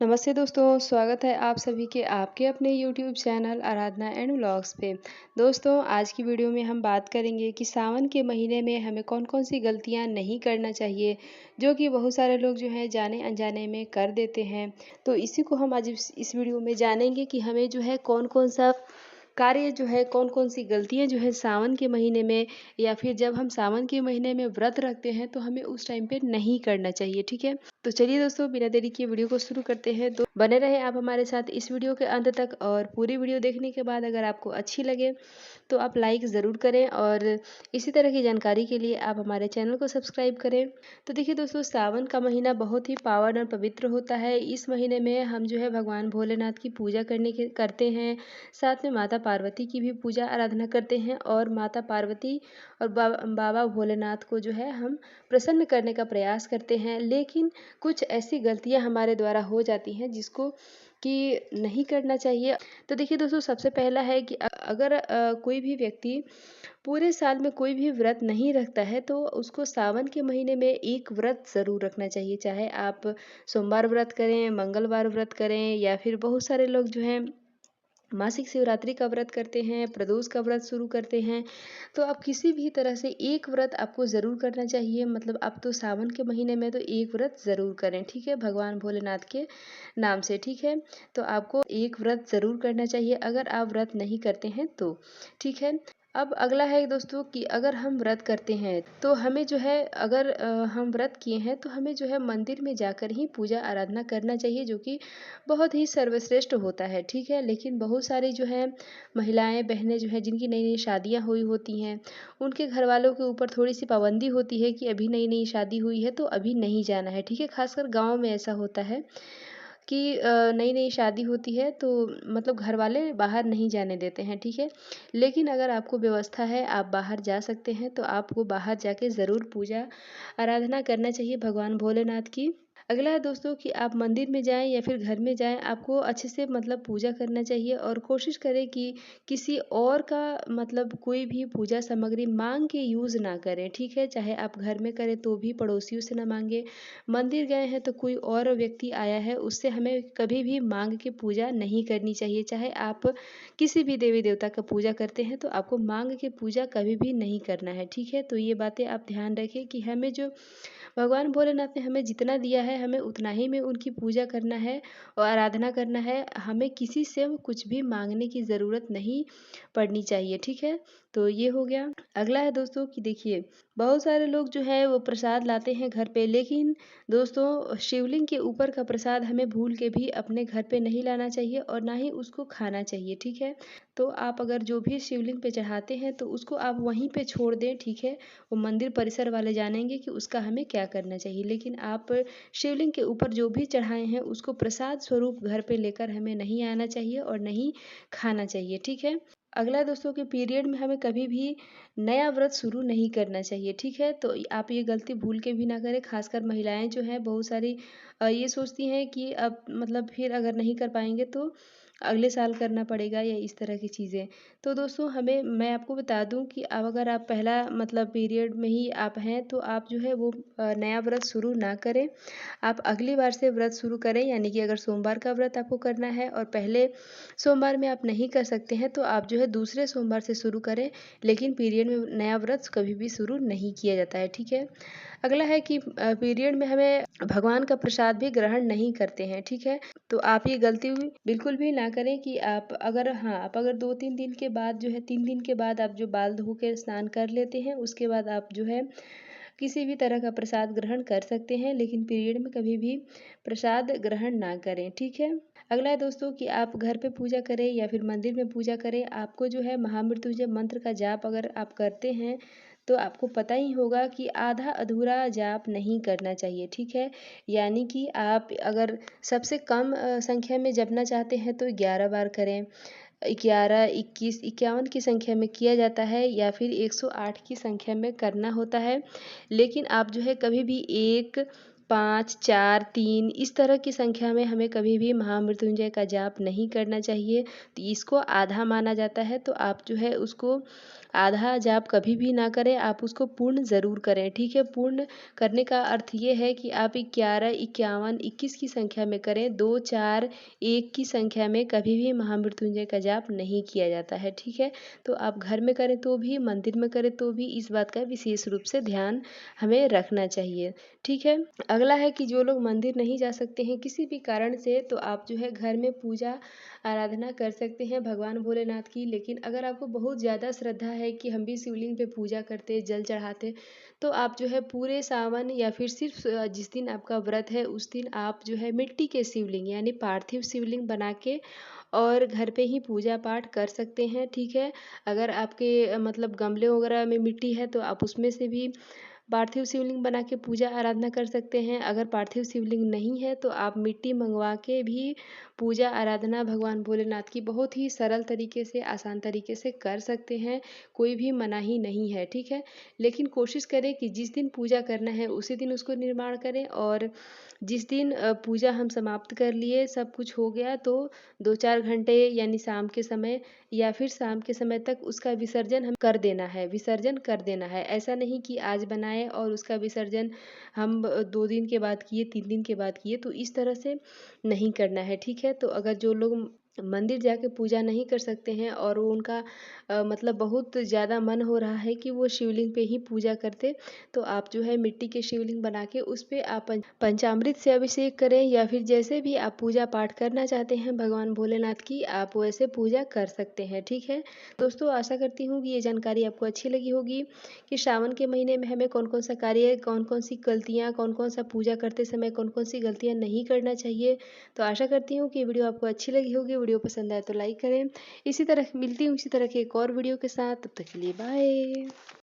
नमस्ते दोस्तों, स्वागत है आप सभी के आपके अपने YouTube channel Aradhana and vlogs पे। दोस्तों, आज की वीडियो में हम बात करेंगे कि सावन के महीने में हमें कौन-कौन सी गलतियां नहीं करना चाहिए, जो कि बहुत सारे लोग जो हैं जाने-अनजाने में कर देते हैं। तो इसी को हम आज इस वीडियो में जानेंगे कि हमें जो है कौन-कौन सा कार्य जो है कौन-कौन सी गलतियाँ जो है सावन के महीने में या फिर जब हम सावन के महीने में व्रत रखते हैं तो हमें उस टाइम पे नहीं करना चाहिए, ठीक है? तो चलिए दोस्तों, बिना देरी किए वीडियो को शुरू करते हैं। तो बने रहें आप हमारे साथ इस वीडियो के अंत तक, और पूरी वीडियो देखने के बाद अगर आपको अच्छी लगे तो आप लाइक ज़रूर करें, और इसी तरह की जानकारी के लिए आप हमारे चैनल को सब्सक्राइब करें। तो देखिए दोस्तों, सावन का महीना बहुत ही पावन और पवित्र होता है। इस महीने में हम जो है भगवान भोलेनाथ की पूजा करते हैं, साथ में माता पार्वती की भी पूजा आराधना करते हैं, और माता पार्वती और बाबा भोलेनाथ को जो है हम प्रसन्न करने का प्रयास करते हैं। लेकिन कुछ ऐसी गलतियां हमारे द्वारा हो जाती हैं जिसको कि नहीं करना चाहिए। तो देखिए दोस्तों, सबसे पहला है कि अगर कोई भी व्यक्ति पूरे साल में कोई भी व्रत नहीं रखता है तो उसको सावन के महीने में एक व्रत ज़रूर रखना चाहिए। चाहे आप सोमवार व्रत करें, मंगलवार व्रत करें, या फिर बहुत सारे लोग जो हैं मासिक शिवरात्रि का व्रत करते हैं, प्रदोष का व्रत शुरू करते हैं। तो आप किसी भी तरह से एक व्रत आपको ज़रूर करना चाहिए। मतलब आप तो सावन के महीने में तो एक व्रत ज़रूर करें, ठीक है? भगवान भोलेनाथ के नाम से, ठीक है? तो आपको एक व्रत ज़रूर करना चाहिए अगर आप व्रत नहीं करते हैं तो, ठीक है? अब अगला है दोस्तों कि अगर हम व्रत करते हैं तो हमें जो है, अगर हम व्रत किए हैं तो हमें जो है मंदिर में जाकर ही पूजा आराधना करना चाहिए, जो कि बहुत ही सर्वश्रेष्ठ होता है, ठीक है? लेकिन बहुत सारी जो है महिलाएं बहनें जो हैं जिनकी नई नई शादियां हुई होती हैं, उनके घर वालों के ऊपर थोड़ी सी पाबंदी होती है कि अभी नई नई शादी हुई है तो अभी नहीं जाना है, ठीक है? खासकर गाँव में ऐसा होता है कि नई नई शादी होती है तो मतलब घर वाले बाहर नहीं जाने देते हैं, ठीक है? लेकिन अगर आपको व्यवस्था है, आप बाहर जा सकते हैं, तो आपको बाहर जाके ज़रूर पूजा आराधना करना चाहिए भगवान भोलेनाथ की। अगला है दोस्तों कि आप मंदिर में जाएँ या फिर घर में जाएँ, आपको अच्छे से मतलब पूजा करना चाहिए, और कोशिश करें कि किसी और का मतलब कोई भी पूजा सामग्री माँग के यूज़ ना करें, ठीक है? चाहे आप घर में करें तो भी पड़ोसियों से ना माँगे। मंदिर गए हैं तो कोई और व्यक्ति आया है, उससे हमें कभी भी माँग के पूजा नहीं करनी चाहिए। चाहे आप किसी भी देवी देवता का पूजा करते हैं तो आपको माँग के पूजा कभी भी नहीं करना है, ठीक है? तो ये बातें आप ध्यान रखें कि हमें जो भगवान भोलेनाथ ने हमें जितना दिया है, हमें उतना ही में उनकी पूजा करना है और आराधना करना है। हमें किसी से कुछ भी माँगने की ज़रूरत नहीं पड़नी चाहिए, ठीक है? तो ये हो गया। अगला है दोस्तों कि देखिए, बहुत सारे लोग जो है वो प्रसाद लाते हैं घर पे, लेकिन दोस्तों शिवलिंग के ऊपर का प्रसाद हमें भूल के भी अपने घर पे नहीं लाना चाहिए और ना ही उसको खाना चाहिए, ठीक है? तो आप अगर जो भी शिवलिंग पे चढ़ाते हैं तो उसको आप वहीं पे छोड़ दें, ठीक है? वो मंदिर परिसर वाले जानेंगे कि उसका हमें क्या करना चाहिए। लेकिन आप शिवलिंग के ऊपर जो भी चढ़ाए हैं उसको प्रसाद स्वरूप घर पे लेकर हमें नहीं आना चाहिए और नहीं खाना चाहिए, ठीक है? अगला है दोस्तों कि पीरियड में हमें कभी भी नया व्रत शुरू नहीं करना चाहिए, ठीक है? तो आप ये गलती भूल के भी ना करें। खासकर महिलाएं जो हैं बहुत सारी ये सोचती हैं कि अब मतलब फिर अगर नहीं कर पाएंगे तो अगले साल करना पड़ेगा, या इस तरह की चीज़ें। तो दोस्तों, मैं आपको बता दूं कि अब अगर आप पहला मतलब पीरियड में ही आप हैं तो आप जो है वो नया व्रत शुरू ना करें। आप अगली बार से व्रत शुरू करें, यानी कि अगर सोमवार का व्रत आपको करना है और पहले सोमवार में आप नहीं कर सकते हैं तो आप जो है दूसरे सोमवार से शुरू करें। लेकिन पीरियड में नया व्रत कभी भी शुरू नहीं किया जाता है, ठीक है? अगला है कि पीरियड में हमें भगवान का प्रसाद भी ग्रहण नहीं करते हैं, ठीक है? तो आप ये गलती बिल्कुल भी ना करें कि आप अगर 2-3 दिन के बाद जो है 3 दिन के बाद आप जो बाल धो के स्नान कर लेते हैं, उसके बाद आप जो है किसी भी तरह का प्रसाद ग्रहण कर सकते हैं, लेकिन पीरियड में कभी भी प्रसाद ग्रहण ना करें, ठीक है? अगला है दोस्तों कि आप घर पे पूजा करें या फिर मंदिर में पूजा करें, आपको जो है महामृत्युंजय मंत्र का जाप अगर आप करते हैं तो आपको पता ही होगा कि आधा अधूरा जाप नहीं करना चाहिए, ठीक है? यानी कि आप अगर सबसे कम संख्या में जपना चाहते हैं तो 11 बार करें। 11, 21, 51 की संख्या में किया जाता है, या फिर 108 की संख्या में करना होता है। लेकिन आप जो है कभी भी 1, 5, 4, 3 इस तरह की संख्या में हमें कभी भी महामृत्युंजय का जाप नहीं करना चाहिए। तो इसको आधा माना जाता है, तो आप जो है उसको आधा जाप कभी भी ना करें, आप उसको पूर्ण ज़रूर करें, ठीक है। पूर्ण करने का अर्थ ये है कि आप 11, 51, 21 की संख्या में करें, 2, 4, 1 की संख्या में कभी भी महामृत्युंजय का जाप नहीं किया जाता है, ठीक है। तो आप घर में करें तो भी, मंदिर में करें तो भी इस बात का विशेष रूप से ध्यान हमें रखना चाहिए, ठीक है। अगला है कि जो लोग मंदिर नहीं जा सकते हैं किसी भी कारण से, तो आप जो है घर में पूजा आराधना कर सकते हैं भगवान भोलेनाथ की। लेकिन अगर आपको बहुत ज़्यादा श्रद्धा है कि हम भी शिवलिंग पे पूजा करते, जल चढ़ाते, तो आप जो है पूरे सावन या फिर सिर्फ जिस दिन आपका व्रत है उस दिन आप जो है मिट्टी के शिवलिंग यानी पार्थिव शिवलिंग बना के और घर पे ही पूजा पाठ कर सकते हैं, ठीक है। अगर आपके मतलब गमले वगैरह में मिट्टी है तो आप उसमें से भी पार्थिव शिवलिंग बना के पूजा आराधना कर सकते हैं। अगर पार्थिव शिवलिंग नहीं है तो आप मिट्टी मंगवा के भी पूजा आराधना भगवान भोलेनाथ की बहुत ही सरल तरीके से, आसान तरीके से कर सकते हैं। कोई भी मनाही नहीं है, ठीक है। लेकिन कोशिश करें कि जिस दिन पूजा करना है उसी दिन उसको निर्माण करें, और जिस दिन पूजा हम समाप्त कर लिए, सब कुछ हो गया, तो 2-4 घंटे यानी शाम के समय या फिर शाम के समय तक उसका विसर्जन हम कर देना है, विसर्जन कर देना है। ऐसा नहीं कि आज बनाए और उसका विसर्जन हम 2 दिन के बाद किए, 3 दिन के बाद किए, तो इस तरह से नहीं करना है, ठीक है। तो अगर जो लोग मंदिर जाके पूजा नहीं कर सकते हैं और वो उनका मतलब बहुत ज़्यादा मन हो रहा है कि वो शिवलिंग पे ही पूजा करते, तो आप जो है मिट्टी के शिवलिंग बना के उस पे आप पंचामृत से अभिषेक करें, या फिर जैसे भी आप पूजा पाठ करना चाहते हैं भगवान भोलेनाथ की, आप वैसे पूजा कर सकते हैं, ठीक है। दोस्तों, आशा करती हूँ कि ये जानकारी आपको अच्छी लगी होगी कि श्रावण के महीने में हमें कौन कौन सा कार्य, कौन कौन सी गलतियाँ, कौन कौन सा पूजा करते समय कौन कौन सी गलतियाँ नहीं करना चाहिए। तो आशा करती हूँ कि ये वीडियो आपको अच्छी लगी होगी। वीडियो पसंद आए तो लाइक करें। इसी तरह मिलती हूँ इसी तरह के एक और वीडियो के साथ, तब तक के लिए बाय।